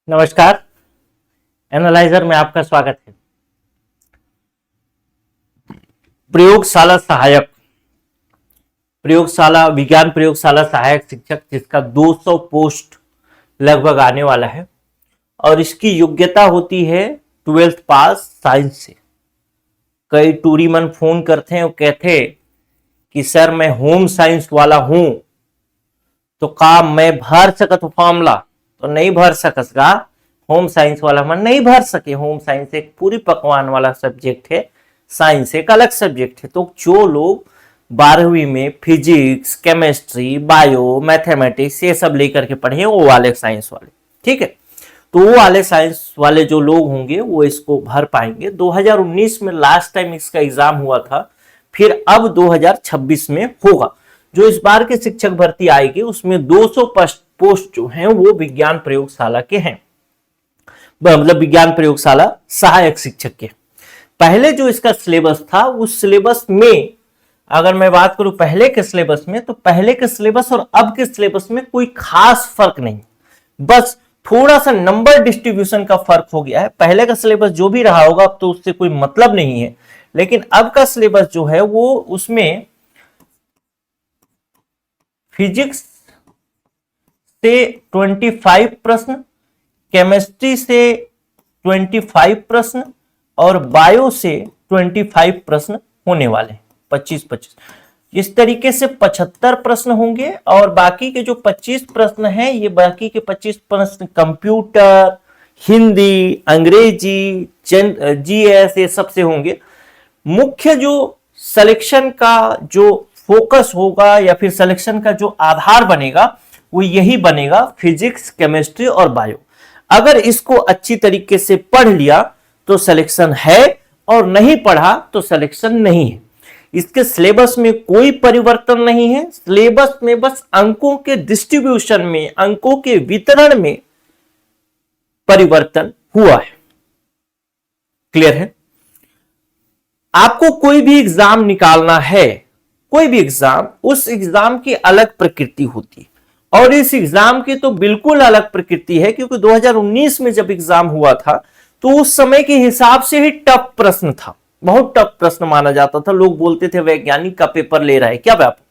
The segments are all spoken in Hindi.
नमस्कार। एनालाइजर में आपका स्वागत है। प्रयोगशाला सहायक, विज्ञान प्रयोगशाला सहायक शिक्षक, जिसका 200 पोस्ट लगभग आने वाला है और इसकी योग्यता होती है 12th पास साइंस से। कई टूरीमन फोन करते हैं और कहते कि सर मैं होम साइंस वाला हूं तो का मैं भर सकत फॉर्मला, तो नहीं भर सकसगा। होम साइंस वाला मन नहीं भर सके। होम साइंस एक पूरी पकवान वाला सब्जेक्ट है, साइंस एक अलग सब्जेक्ट है। तो जो लोग 12वीं में फिजिक्स, केमिस्ट्री, बायो, मैथमेटिक्स ये सब लेकर के पढ़े वो वाले साइंस वाले, ठीक है। तो वो वाले साइंस वाले जो लोग होंगे वो इसको भर पाएंगे। 2019 में लास्ट टाइम इसका एग्जाम हुआ था, फिर अब 2026 में होगा। जो इस बार के शिक्षक भर्ती आएगी उसमें 200 पोस्ट जो हैं वो विज्ञान प्रयोगशाला के हैं, मतलब विज्ञान प्रयोगशाला सहायक शिक्षक के। पहले जो इसका सिलेबस था उस सिलेबस में अगर मैं बात करूं पहले के सिलेबस में, तो पहले के सिलेबस और अब के सिलेबस में कोई खास फर्क नहीं, बस थोड़ा सा नंबर डिस्ट्रीब्यूशन का फर्क हो गया है। पहले का सिलेबस जो भी रहा होगा अब तो उससे कोई मतलब नहीं है, लेकिन अब का सिलेबस जो है वो उसमें फिजिक्स से 25 प्रश्न, केमिस्ट्री से 25 प्रश्न और बायो से 25 प्रश्न होने वाले हैं। 25-25 इस तरीके से 75 प्रश्न होंगे और बाकी के जो 25 प्रश्न हैं ये बाकी के 25 प्रश्न कंप्यूटर, हिंदी, अंग्रेजी, जीएस ये सबसे होंगे। मुख्य जो सिलेक्शन का जो फोकस होगा या फिर सिलेक्शन का जो आधार बनेगा वो यही बनेगा, फिजिक्स, केमिस्ट्री और बायो। अगर इसको अच्छी तरीके से पढ़ लिया तो सिलेक्शन है और नहीं पढ़ा तो सिलेक्शन नहीं है। इसके सिलेबस में कोई परिवर्तन नहीं है, सिलेबस में बस अंकों के डिस्ट्रीब्यूशन में, अंकों के वितरण में परिवर्तन हुआ है। क्लियर है? आपको कोई भी एग्जाम निकालना है, कोई भी एग्जाम, उस एग्जाम की अलग प्रकृति होती है और इस एग्जाम की तो बिल्कुल अलग प्रकृति है, क्योंकि 2019 में जब एग्जाम हुआ था तो उस समय के हिसाब से ही टफ प्रश्न था, बहुत टफ प्रश्न माना जाता था। लोग बोलते थे वैज्ञानिक का पेपर ले रहा है क्या व्यापम।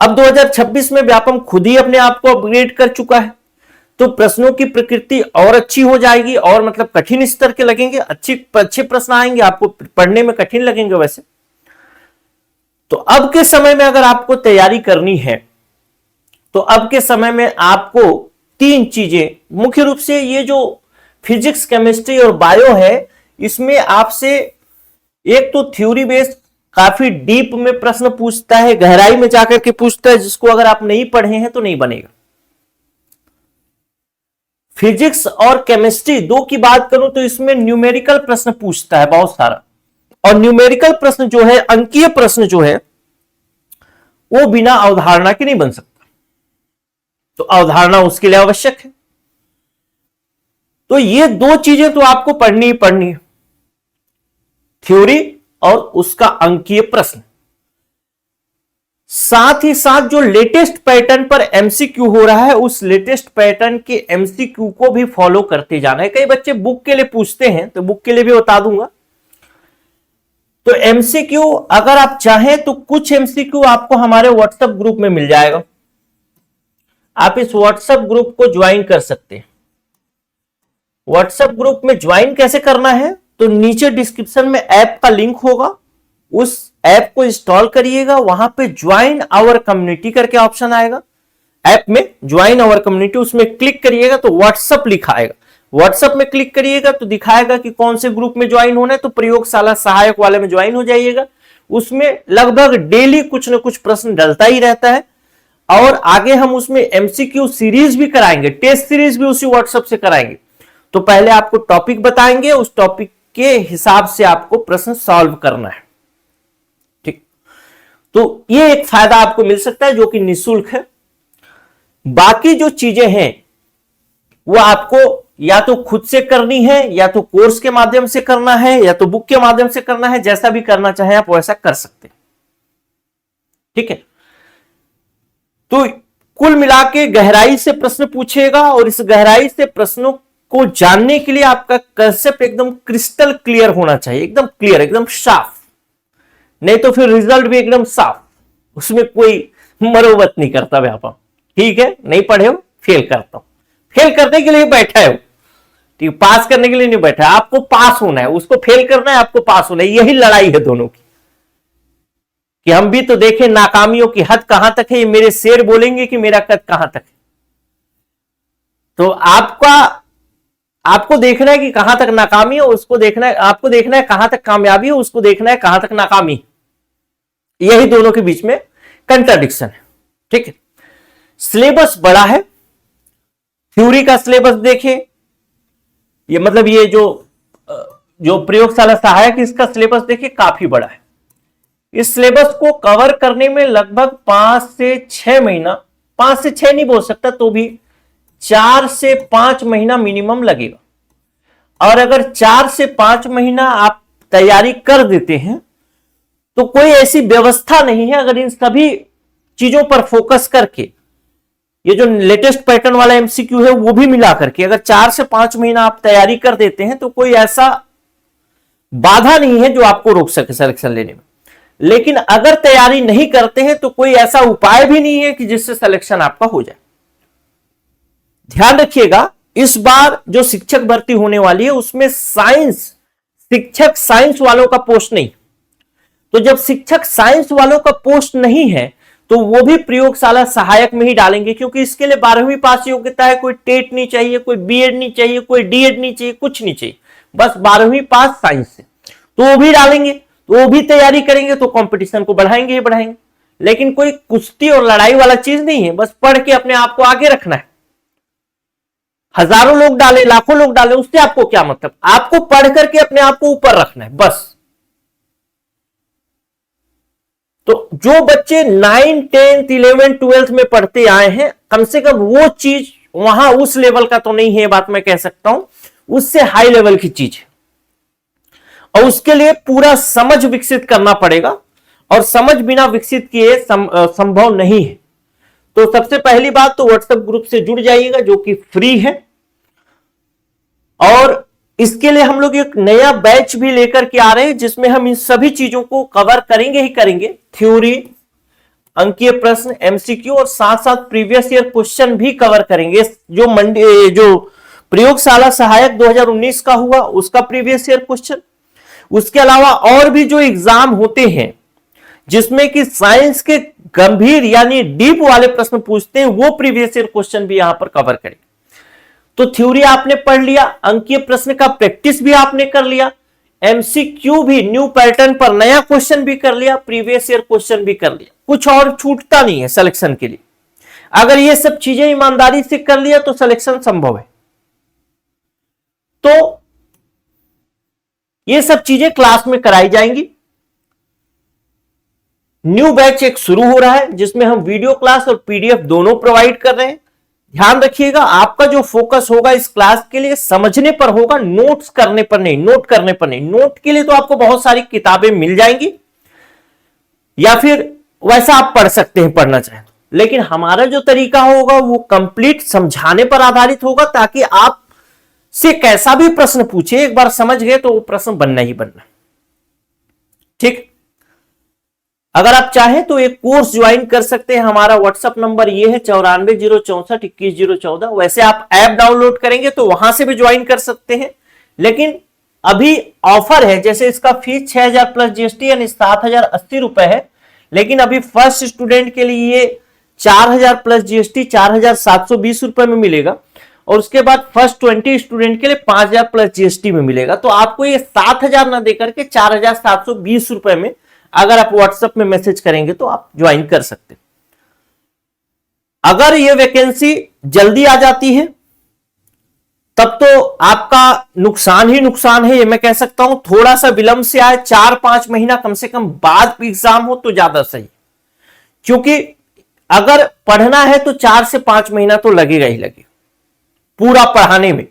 अब 2026 में व्यापम खुद ही अपने आप को अपग्रेड कर चुका है, तो प्रश्नों की प्रकृति और अच्छी हो जाएगी और मतलब कठिन स्तर के लगेंगे, अच्छे प्रश्न आएंगे, आपको पढ़ने में कठिन लगेंगे वैसे। तो अब के समय में अगर आपको तैयारी करनी है तो अब के समय में आपको 3 चीजें मुख्य रूप से, ये जो फिजिक्स, केमिस्ट्री और बायो है इसमें आपसे एक तो थ्योरी बेस्ड काफी डीप में प्रश्न पूछता है, गहराई में जाकर के पूछता है, जिसको अगर आप नहीं पढ़े हैं तो नहीं बनेगा। फिजिक्स और केमिस्ट्री दो की बात करूं तो इसमें न्यूमेरिकल प्रश्न पूछता है बहुत सारा, और न्यूमेरिकल प्रश्न जो है, अंकीय प्रश्न जो है वो बिना अवधारणा के नहीं बन सकता, तो अवधारणा उसके लिए आवश्यक है। तो ये 2 चीजें तो आपको पढ़नी ही पढ़नी है, थ्योरी और उसका अंकीय प्रश्न। साथ ही साथ जो लेटेस्ट पैटर्न पर एमसीक्यू हो रहा है उस लेटेस्ट पैटर्न के एमसीक्यू को भी फॉलो करते जाना है। कई बच्चे बुक के लिए पूछते हैं तो बुक के लिए भी बता दूंगा। तो एमसीक्यू अगर आप चाहें तो कुछ एमसीक्यू आपको हमारे व्हाट्सएप ग्रुप में मिल जाएगा, आप इस व्हाट्सएप ग्रुप को ज्वाइन कर सकते हैं। व्हाट्सएप ग्रुप में ज्वाइन कैसे करना है, तो नीचे डिस्क्रिप्शन में ऐप का लिंक होगा, उस ऐप को इंस्टॉल करिएगा, वहां पे ज्वाइन आवर कम्युनिटी करके ऑप्शन आएगा, ऐप में ज्वाइन आवर कम्युनिटी, उसमें क्लिक करिएगा तो व्हाट्सएप लिखा आएगा। व्हाट्सएप में क्लिक करिएगा तो दिखाएगा कि कौन से ग्रुप में ज्वाइन होना है, तो प्रयोगशाला सहायक वाले में ज्वाइन हो जाइएगा। उसमें लगभग डेली कुछ ना कुछ प्रश्न डलता ही रहता है और आगे हम उसमें एमसीक्यू सीरीज भी कराएंगे, टेस्ट सीरीज भी उसी व्हाट्सएप से कराएंगे। तो पहले आपको टॉपिक बताएंगे, उस टॉपिक के हिसाब से आपको प्रश्न सॉल्व करना है, ठीक। तो ये एक फायदा आपको मिल सकता है जो कि निःशुल्क है। बाकी जो चीजें हैं वो आपको या तो खुद से करनी है, या तो कोर्स के माध्यम से करना है, या तो बुक के माध्यम से करना है, जैसा भी करना चाहे आप वैसा कर सकते हैं, ठीक है। तो कुल मिला के गहराई से प्रश्न पूछेगा और इस गहराई से प्रश्नों को जानने के लिए आपका कंसेप्ट एकदम क्रिस्टल क्लियर होना चाहिए, एकदम क्लियर, एकदम साफ, नहीं तो फिर रिजल्ट भी एकदम साफ, उसमें कोई मरोवत नहीं करता व्यापक। ठीक है, नहीं पढ़े हो फेल करता हूं, फेल करने के लिए बैठा है, ठीक, पास करने के लिए नहीं बैठा है, आपको पास होना है, उसको फेल करना है, आपको पास होना है, यही लड़ाई है दोनों की। कि हम भी तो देखें नाकामियों की हद कहां तक है, ये मेरे शेर बोलेंगे कि मेरा कद कहां तक है। तो आपको देखना है कि कहां तक नाकामी है, उसको देखना है, आपको देखना है कहां तक कामयाबी है, उसको देखना है कहां तक नाकामी। यही दोनों के बीच में कंट्राडिक्शन है। ठीक है, सिलेबस बड़ा है, थ्योरी का सिलेबस देखें, ये मतलब ये जो प्रयोगशाला सहायक इसका सिलेबस देखिए काफी बड़ा है। इस सिलेबस को कवर करने में लगभग 5 से 6 महीना, 5 से 6 नहीं बोल सकता, तो भी 4 से 5 महीना मिनिमम लगेगा। और अगर 4 से 5 महीना आप तैयारी कर देते हैं तो कोई ऐसी व्यवस्था नहीं है, अगर इन सभी चीजों पर फोकस करके ये जो लेटेस्ट पैटर्न वाला एमसीक्यू है वो भी मिला करके अगर 4 से 5 महीना आप तैयारी कर देते हैं तो कोई ऐसा बाधा नहीं है जो आपको रोक सके सिलेक्शन लेने में। लेकिन अगर तैयारी नहीं करते हैं तो कोई ऐसा उपाय भी नहीं है कि जिससे सिलेक्शन आपका हो जाए। ध्यान रखिएगा, इस बार जो शिक्षक भर्ती होने वाली है उसमें शिक्षक साइंस वालों का पोस्ट नहीं। तो जब शिक्षक साइंस वालों का पोस्ट नहीं है तो वो भी प्रयोगशाला सहायक में ही डालेंगे, क्योंकि इसके लिए 12वीं पास योग्यता है, कोई टेट नहीं चाहिए, कोई बीएड नहीं चाहिए, कोई डीएड नहीं चाहिए, कुछ नहीं चाहिए, बस 12वीं पास साइंस से। तो वो भी डालेंगे, तो वो भी तैयारी करेंगे, तो कंपटीशन को बढ़ाएंगे ही बढ़ाएंगे। लेकिन कोई कुश्ती और लड़ाई वाला चीज नहीं है, बस पढ़ के अपने आप को आगे रखना है। हजारों लोग डाले, लाखों लोग डाले, उससे आपको क्या मतलब, आपको पढ़ करके अपने आप को ऊपर रखना है बस। तो जो बच्चे 9, 10, 11, 12 में पढ़ते आए हैं, कम से कम वो चीज वहां उस लेवल का तो नहीं है, बात मैं कह सकता हूं, उससे हाई लेवल की चीज है। और उसके लिए पूरा समझ विकसित करना पड़ेगा, और समझ बिना विकसित किए संभव नहीं है। तो सबसे पहली बात तो व्हाट्सएप ग्रुप से जुड़ जाइएगा जो कि फ्री है, और इसके लिए हम लोग एक नया बैच भी लेकर के आ रहे हैं जिसमें हम इन सभी चीजों को कवर करेंगे ही करेंगे। थ्योरी, अंकीय प्रश्न, एमसीक्यू और साथ साथ प्रीवियस ईयर क्वेश्चन भी कवर करेंगे। जो प्रयोगशाला सहायक 2019 का हुआ उसका प्रीवियस ईयर क्वेश्चन, उसके अलावा और भी जो एग्जाम होते हैं जिसमें कि साइंस के गंभीर यानी डीप वाले प्रश्न पूछते हैं, वो प्रीवियस ईयर क्वेश्चन भी यहां पर कवर करेंगे। तो थ्योरी आपने पढ़ लिया, अंकीय प्रश्न का प्रैक्टिस भी आपने कर लिया, एमसीक्यू भी न्यू पैटर्न पर नया क्वेश्चन भी कर लिया, प्रीवियस ईयर क्वेश्चन भी कर लिया, कुछ और छूटता नहीं है सिलेक्शन के लिए। अगर ये सब चीजें ईमानदारी से कर लिया तो सिलेक्शन संभव है। तो ये सब चीजें क्लास में कराई जाएंगी। न्यू बैच एक शुरू हो रहा है जिसमें हम वीडियो क्लास और पीडीएफ दोनों प्रोवाइड कर रहे हैं। ध्यान रखिएगा, आपका जो फोकस होगा इस क्लास के लिए समझने पर होगा, नोट्स करने पर नहीं, नोट करने पर नहीं। नोट के लिए तो आपको बहुत सारी किताबें मिल जाएंगी या फिर वैसा आप पढ़ सकते हैं पढ़ना चाहें, लेकिन हमारा जो तरीका होगा वो कंप्लीट समझाने पर आधारित होगा, ताकि आप से कैसा भी प्रश्न पूछे एक बार समझ गए तो वो प्रश्न बनना ही बनना। ठीक, अगर आप चाहें तो एक कोर्स ज्वाइन कर सकते हैं। हमारा व्हाट्सएप नंबर ये है 9406412114। वैसे आप ऐप डाउनलोड करेंगे तो वहां से भी ज्वाइन कर सकते हैं, लेकिन अभी ऑफर है, जैसे इसका फीस 6000 प्लस जीएसटी यानी 7080 रुपए है, लेकिन अभी फर्स्ट स्टूडेंट के लिए 4000 प्लस जीएसटी 4720 रुपए में मिलेगा, और उसके बाद फर्स्ट 20 स्टूडेंट के लिए 5000 प्लस जीएसटी में मिलेगा। तो आपको ये 7000 ना देकर के 4720 रुपए में अगर आप व्हाट्सएप में मैसेज करेंगे तो आप ज्वाइन कर सकते हैं। अगर ये वैकेंसी जल्दी आ जाती है तब तो आपका नुकसान ही नुकसान है, ये मैं कह सकता हूं। थोड़ा सा विलंब से आए, 4-5 महीना कम से कम बाद एग्जाम हो तो ज्यादा सही, क्योंकि अगर पढ़ना है तो 4 से 5 महीना तो लगेगा ही लगेगा पूरा पढ़ाने में।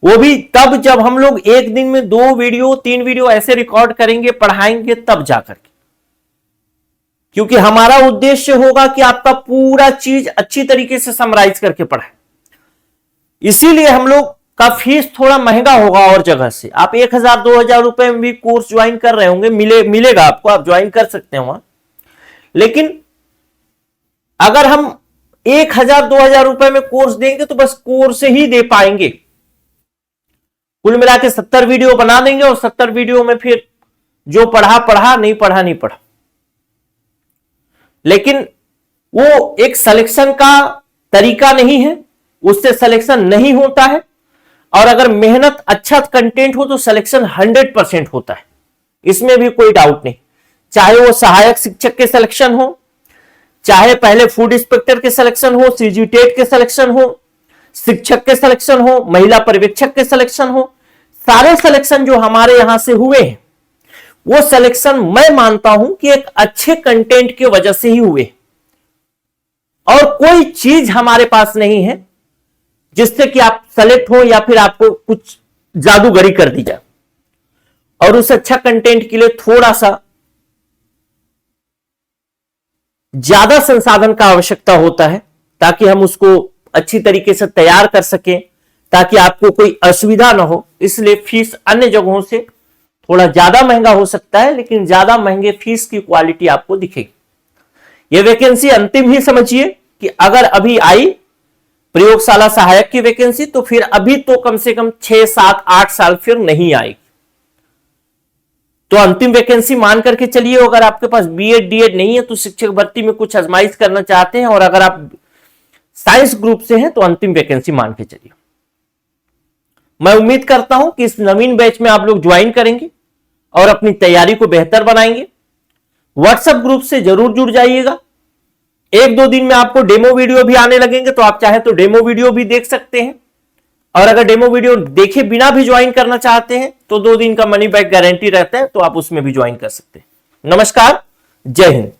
वो भी तब जब हम लोग एक दिन में 2 वीडियो 3 वीडियो ऐसे रिकॉर्ड करेंगे, पढ़ाएंगे, तब जाकर के। क्योंकि हमारा उद्देश्य होगा कि आपका पूरा चीज अच्छी तरीके से समराइज करके पढ़ाए। इसीलिए हम लोग का फीस थोड़ा महंगा होगा और जगह से। आप 1000-2000 रुपए में भी कोर्स ज्वाइन कर रहे होंगे, मिलेगा आपको, आप ज्वाइन कर सकते हैं वहां। लेकिन अगर हम 1000-2000 रुपए में कोर्स देंगे तो बस कोर्स ही दे पाएंगे। कुल मिला के 70 वीडियो बना देंगे और 70 वीडियो में फिर जो पढ़ा, नहीं पढ़ा। लेकिन वो एक सिलेक्शन का तरीका नहीं है, उससे सिलेक्शन नहीं होता है। और अगर मेहनत, अच्छा कंटेंट हो तो सिलेक्शन 100% होता है, इसमें भी कोई डाउट नहीं। चाहे वो सहायक शिक्षक के सिलेक्शन हो, चाहे पहले फूड इंस्पेक्टर के सिलेक्शन हो, सीजीटेट के सिलेक्शन हो, शिक्षक के सिलेक्शन हो, महिला पर्यवेक्षक के सिलेक्शन हो, सारे सिलेक्शन जो हमारे यहां से हुए हैं वो सिलेक्शन मैं मानता हूं कि एक अच्छे कंटेंट की वजह से ही हुए। और कोई चीज हमारे पास नहीं है जिससे कि आप सेलेक्ट हो या फिर आपको कुछ जादूगरी कर दी जाए। और उस अच्छा कंटेंट के लिए थोड़ा सा ज्यादा संसाधन का आवश्यकता होता है ताकि हम उसको अच्छी तरीके से तैयार कर सकें, ताकि आपको कोई असुविधा ना हो। इसलिए फीस अन्य जगहों से थोड़ा ज्यादा महंगा हो सकता है, लेकिन ज्यादा महंगे फीस की क्वालिटी आपको दिखेगी। यह वैकेंसी अंतिम ही समझिए कि अगर अभी आई प्रयोगशाला सहायक की वैकेंसी तो फिर अभी तो कम से कम 6, 7, 8 साल फिर नहीं आएगी। तो अंतिम वैकेंसी मान करके चलिए। अगर आपके पास बीएड डीएड नहीं है तो शिक्षक भर्ती में कुछ आजमाइश करना चाहते हैं, और अगर आप साइंस ग्रुप से हैं तो अंतिम वैकेंसी मान के चलिए। मैं उम्मीद करता हूं कि इस नवीन बैच में आप लोग ज्वाइन करेंगे और अपनी तैयारी को बेहतर बनाएंगे। व्हाट्सएप ग्रुप से जरूर जुड़ जाइएगा। 1-2 दिन में आपको डेमो वीडियो भी आने लगेंगे, तो आप चाहे तो डेमो वीडियो भी देख सकते हैं। और अगर डेमो वीडियो देखे बिना भी ज्वाइन करना चाहते हैं तो 2 दिन का मनी बैक गारंटी रहता है, तो आप उसमें भी ज्वाइन कर सकते हैं। नमस्कार, जय हिंद।